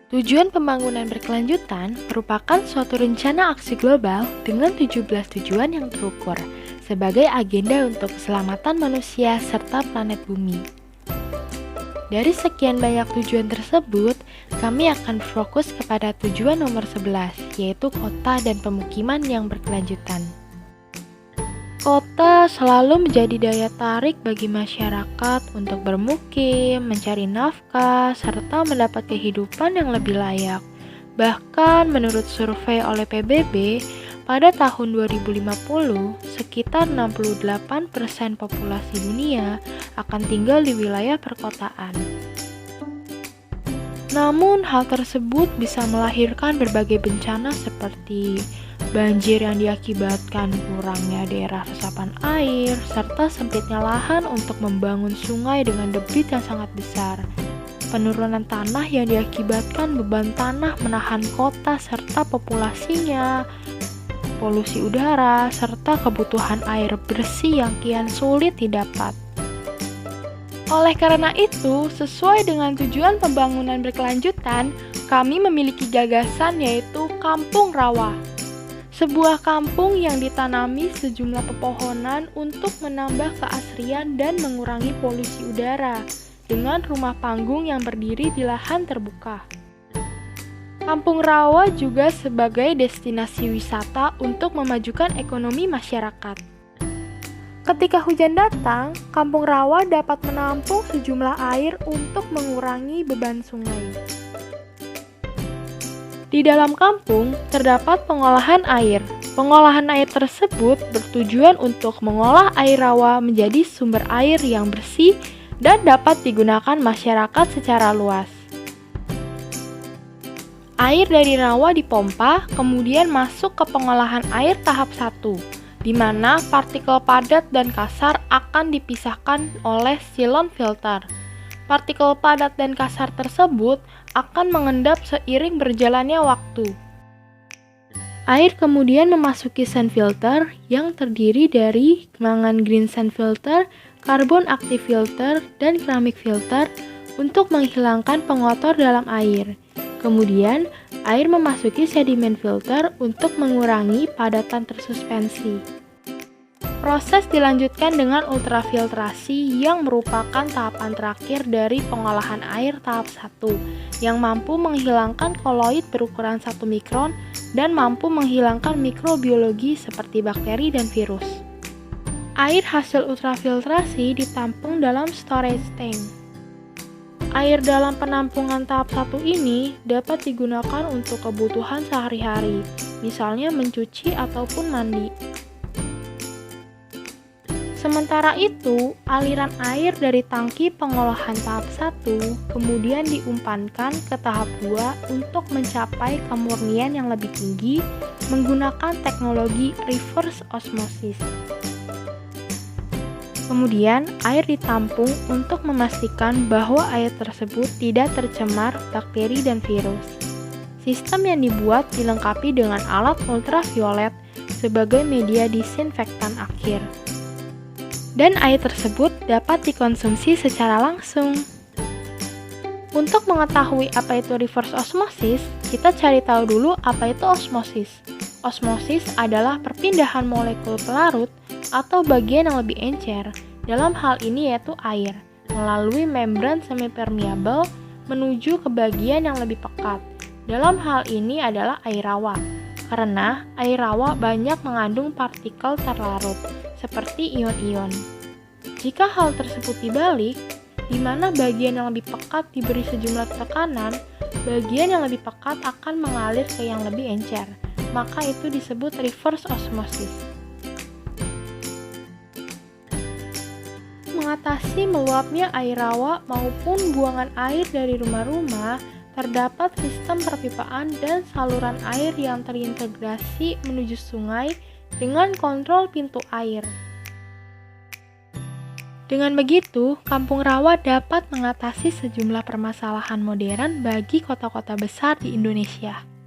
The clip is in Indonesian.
Tujuan pembangunan berkelanjutan merupakan suatu rencana aksi global dengan 17 tujuan yang terukur sebagai agenda untuk keselamatan manusia serta planet bumi. Dari sekian banyak tujuan tersebut, kami akan fokus kepada tujuan nomor 11, yaitu kota dan pemukiman yang berkelanjutan. Kota selalu menjadi daya tarik bagi masyarakat untuk bermukim, mencari nafkah, serta mendapat kehidupan yang lebih layak. Bahkan menurut survei oleh PBB, pada tahun 2050, sekitar 68% populasi dunia akan tinggal di wilayah perkotaan. Namun, hal tersebut bisa melahirkan berbagai bencana seperti banjir yang diakibatkan kurangnya daerah resapan air, serta sempitnya lahan untuk membangun sungai dengan debit yang sangat besar. Penurunan tanah yang diakibatkan beban tanah menahan kota serta populasinya, polusi udara, serta kebutuhan air bersih yang kian sulit didapat. Oleh karena itu, sesuai dengan tujuan pembangunan berkelanjutan, kami memiliki gagasan yaitu Kampung Rawa. Sebuah kampung yang ditanami sejumlah pepohonan untuk menambah keasrian dan mengurangi polusi udara, dengan rumah panggung yang berdiri di lahan terbuka. Kampung Rawa juga sebagai destinasi wisata untuk memajukan ekonomi masyarakat. Ketika hujan datang, Kampung Rawa dapat menampung sejumlah air untuk mengurangi beban sungai. Di dalam kampung, terdapat pengolahan air. Pengolahan air tersebut bertujuan untuk mengolah air rawa menjadi sumber air yang bersih dan dapat digunakan masyarakat secara luas. Air dari rawa dipompa, kemudian masuk ke pengolahan air tahap 1, di mana partikel padat dan kasar akan dipisahkan oleh silon filter. Partikel padat dan kasar tersebut akan mengendap seiring berjalannya waktu. Air kemudian memasuki sand filter yang terdiri dari mangan green sand filter, karbon aktif filter, dan keramik filter untuk menghilangkan pengotor dalam air. Kemudian, air memasuki sedimen filter untuk mengurangi padatan tersuspensi. Proses dilanjutkan dengan ultrafiltrasi yang merupakan tahapan terakhir dari pengolahan air tahap 1 yang mampu menghilangkan koloid berukuran 1 mikron dan mampu menghilangkan mikrobiologi seperti bakteri dan virus. Air hasil ultrafiltrasi ditampung dalam storage tank. Air dalam penampungan tahap 1 ini dapat digunakan untuk kebutuhan sehari-hari, misalnya mencuci ataupun mandi. Sementara itu, aliran air dari tangki pengolahan tahap 1 kemudian diumpankan ke tahap 2 untuk mencapai kemurnian yang lebih tinggi menggunakan teknologi reverse osmosis. Kemudian, air ditampung untuk memastikan bahwa air tersebut tidak tercemar bakteri dan virus. Sistem yang dibuat dilengkapi dengan alat ultraviolet sebagai media disinfektan akhir. Dan air tersebut dapat dikonsumsi secara langsung. Untuk mengetahui apa itu reverse osmosis, kita cari tahu dulu apa itu osmosis. Osmosis adalah perpindahan molekul pelarut atau bagian yang lebih encer, dalam hal ini yaitu air, melalui membran semipermeabel menuju ke bagian yang lebih pekat. Dalam hal ini adalah air rawa, karena air rawa banyak mengandung partikel terlarut, seperti ion-ion. Jika hal tersebut dibalik, di mana bagian yang lebih pekat diberi sejumlah tekanan, bagian yang lebih pekat akan mengalir ke yang lebih encer, maka itu disebut reverse osmosis. Mengatasi meluapnya air rawa maupun buangan air dari rumah-rumah, terdapat sistem perpipaan dan saluran air yang terintegrasi menuju sungai dengan kontrol pintu air. Dengan begitu, Kampung Rawa dapat mengatasi sejumlah permasalahan modern bagi kota-kota besar di Indonesia.